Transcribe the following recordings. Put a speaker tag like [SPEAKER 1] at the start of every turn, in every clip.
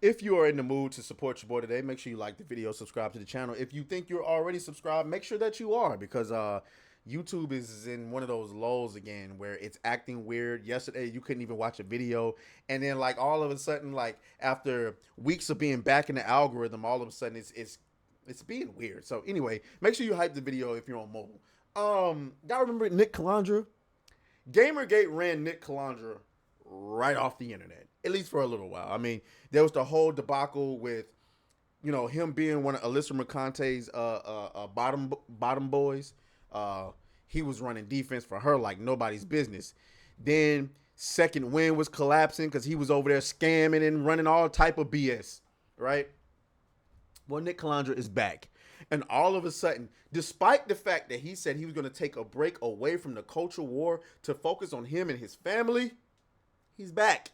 [SPEAKER 1] If you are in the mood to support your boy today, make sure you like the video, subscribe to the channel. If you think you're already subscribed, make sure that you are because YouTube is in one of those lulls again where it's acting weird. Yesterday, you couldn't even watch a video, and then like all of a sudden, like after weeks of being back in the algorithm, all of a sudden it's being weird. So anyway, make sure you hype the video if you're on mobile. Y'all remember Nick Calandra? Gamergate ran Nick Calandra right off the internet, at least for a little while. I mean, there was the whole debacle with, him being one of Alyssa McConaughey's bottom boys. He was running defense for her like nobody's business. Then Second Wind was collapsing because he was over there scamming and running all type of BS, right? Well, Nick Calandra is back. And all of a sudden, despite the fact that he said he was going to take a break away from the cultural war to focus on him and his family, he's back.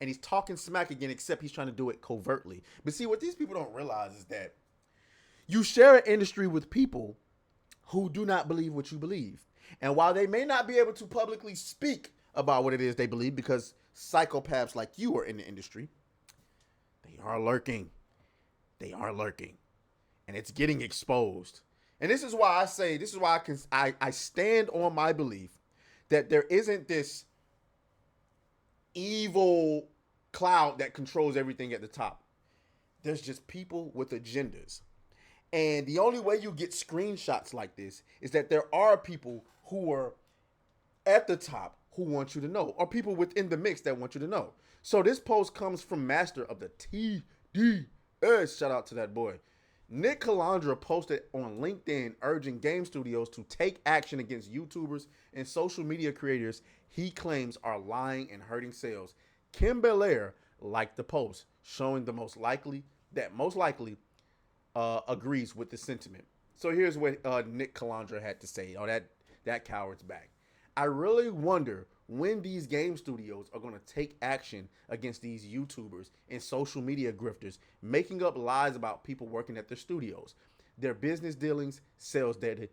[SPEAKER 1] And he's talking smack again, except he's trying to do it covertly. But see, what these people don't realize is that you share an industry with people who do not believe what you believe. And while they may not be able to publicly speak about what it is they believe because psychopaths like you are in the industry, they are lurking. They are lurking. And it's getting exposed. And this is why I stand on my belief that there isn't this evil cloud that controls everything at the top. There's just people with agendas. And the only way you get screenshots like this is that there are people who are at the top who want you to know, or people within the mix that want you to know. So this post comes from Master of the TDS. Shout out to that boy. Nick Calandra posted on LinkedIn urging game studios to take action against YouTubers and social media creators he claims are lying and hurting sales. Kim Belair liked the post, showing the most likely agrees with the sentiment. So here's what Nick Calandra had to say. Oh, that coward's back. I really wonder when these game studios are going to take action against these YouTubers and social media grifters making up lies about people working at their studios, their business dealings, sales data,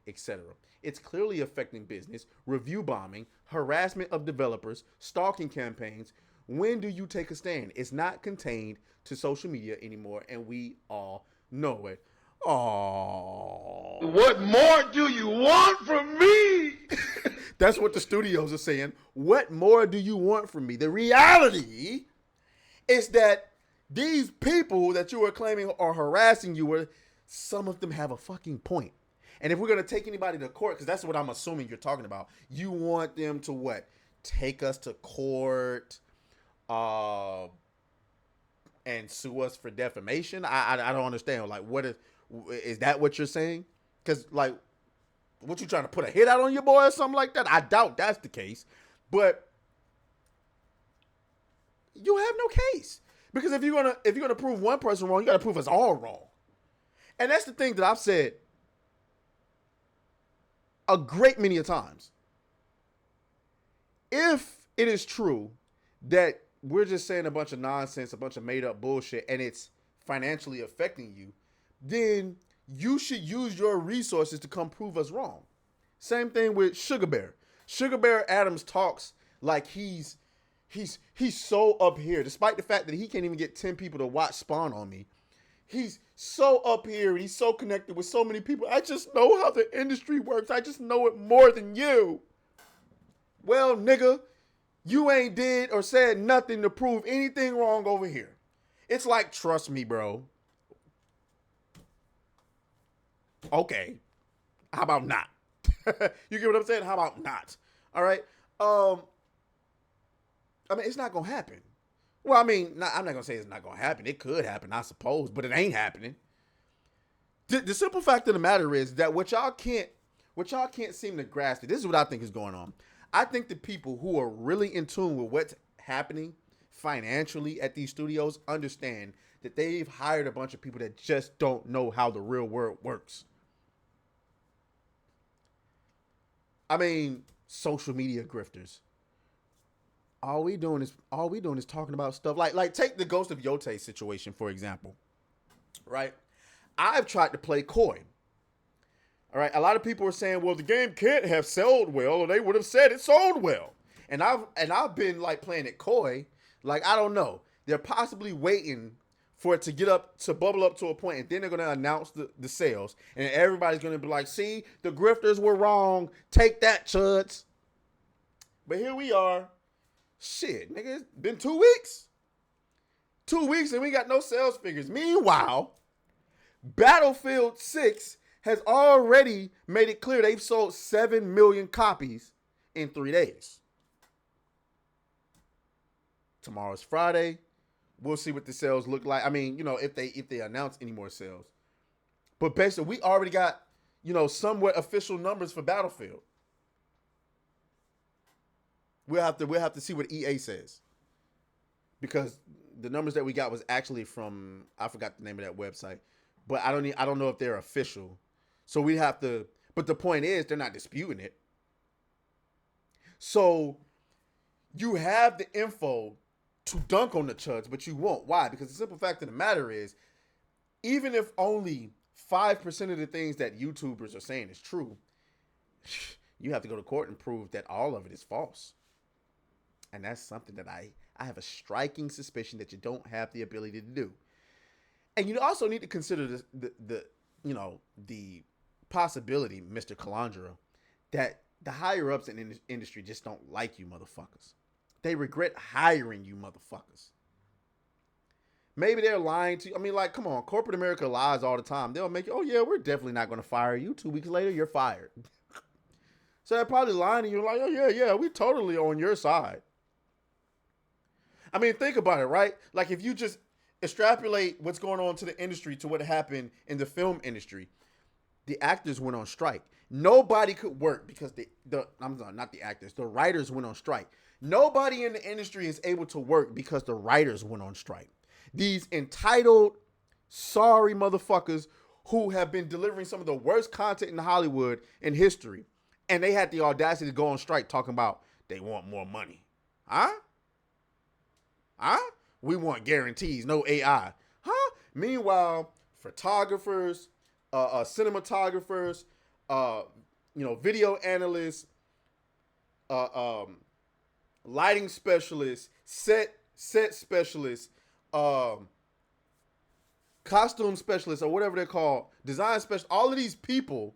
[SPEAKER 1] etc. It's clearly affecting business, review bombing, harassment of developers, stalking campaigns. When do you take a stand? It's not contained to social media anymore, and we all know it. Oh.
[SPEAKER 2] What more do you want from me?
[SPEAKER 1] That's what the studios are saying. What more do you want from me? The reality is that these people that you are claiming are harassing you, some of them have a fucking point. And if we're going to take anybody to court, because that's what I'm assuming you're talking about, you want them to what? Take us to court and sue us for defamation? I don't understand. Like, what is that what you're saying? Because, like, what you trying to put a hit out on your boy or something like that? I doubt that's the case. But you have no case. Because if you're gonna prove one person wrong, you gotta prove us all wrong. And that's the thing that I've said a great many of times. If it is true that we're just saying a bunch of nonsense, a bunch of made up bullshit, and it's financially affecting you, then you should use your resources to come prove us wrong. Same thing with Sugar Bear. Sugar Bear Adams talks like he's so up here, despite the fact that he can't even get 10 people to watch Spawn on me. He's so up here and he's so connected with so many people. I just know how the industry works. I just know it more than you. Well, nigga, you ain't did or said nothing to prove anything wrong over here. It's like, trust me, bro. Okay. How about not? You get what I'm saying? How about not? All right. I mean, it's not gonna happen. Well, I mean, I'm not gonna say it's not gonna happen. It could happen, I suppose, but it ain't happening. The simple fact of the matter is that what y'all can't seem to grasp. This is what I think is going on. I think the people who are really in tune with what's happening financially at these studios understand that they've hired a bunch of people that just don't know how the real world works. I mean, social media grifters. All we doing is talking about stuff like take the Ghost of Yote situation for example, right? I've tried to play coy. All right, a lot of people are saying, well, the game can't have sold well, or they would have said it sold well. And I've been like playing it coy, like I don't know. They're possibly waiting for it to get up, to bubble up to a point, and then they're going to announce the sales. And everybody's going to be like, see, the grifters were wrong. Take that, chuds. But here we are. Shit, nigga, it's been 2 weeks. 2 weeks and we got no sales figures. Meanwhile, Battlefield 6 has already made it clear they've sold 7 million copies in 3 days. Tomorrow's Friday. We'll see what the sales look like. I mean, you know, if they announce any more sales. But basically, we already got, you know, somewhat official numbers for Battlefield. We'll have to see what EA says. Because the numbers that we got was actually from, I forgot the name of that website. But I don't know if they're official. So we have to, but the point is they're not disputing it. So you have the info to dunk on the chuds, but you won't. Why? Because the simple fact of the matter is, even if only 5% of the things that YouTubers are saying is true, you have to go to court and prove that all of it is false. And that's something that I have a striking suspicion that you don't have the ability to do. And you also need to consider the possibility, Mr. Calandra, that the higher ups in the industry just don't like you motherfuckers. They regret hiring you motherfuckers. Maybe they're lying to you. I mean, like, come on. Corporate America lies all the time. They'll make you, oh, yeah, we're definitely not going to fire you. 2 weeks later, you're fired. So they're probably lying to you like, oh, yeah, we're totally on your side. I mean, think about it, right? Like, if you just extrapolate what's going on to the industry to what happened in the film industry, the actors went on strike. Nobody could work because the writers went on strike. Nobody in the industry is able to work because the writers went on strike. These entitled, sorry motherfuckers who have been delivering some of the worst content in Hollywood in history, and they had the audacity to go on strike talking about they want more money. Huh? We want guarantees, no AI. Huh? Meanwhile, photographers, cinematographers, video analysts, lighting specialists, set specialists, costume specialists, or whatever they're called, design specialists, all of these people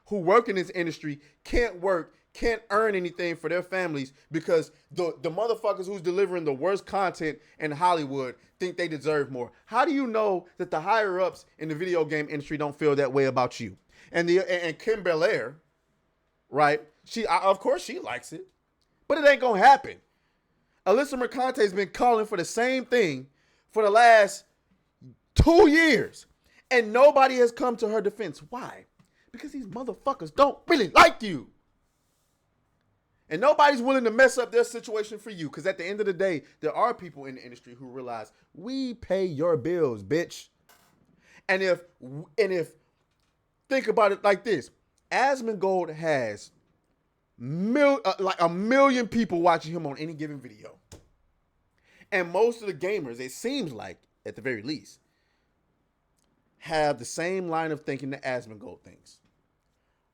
[SPEAKER 1] who work in this industry can't work, can't earn anything for their families because the motherfuckers who's delivering the worst content in Hollywood think they deserve more. How do you know that the higher ups in the video game industry don't feel that way about you? And Kim Belair, right? Of course she likes it, but it ain't gonna happen. Alyssa Mercante has been calling for the same thing for the last 2 years, and nobody has come to her defense. Why? Because these motherfuckers don't really like you. And nobody's willing to mess up their situation for you. Because at the end of the day, there are people in the industry who realize we pay your bills, bitch. And if think about it like this, Asmongold has like a million people watching him on any given video. And most of the gamers, it seems like, at the very least, have the same line of thinking that Asmongold thinks.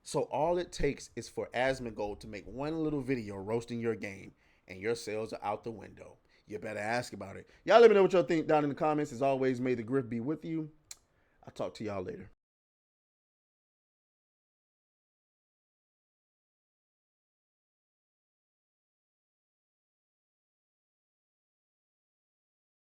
[SPEAKER 1] So all it takes is for Asmongold to make one little video roasting your game, and your sales are out the window. You better ask about it. Y'all let me know what y'all think down in the comments. As always, may the grift be with you. I'll talk to y'all later.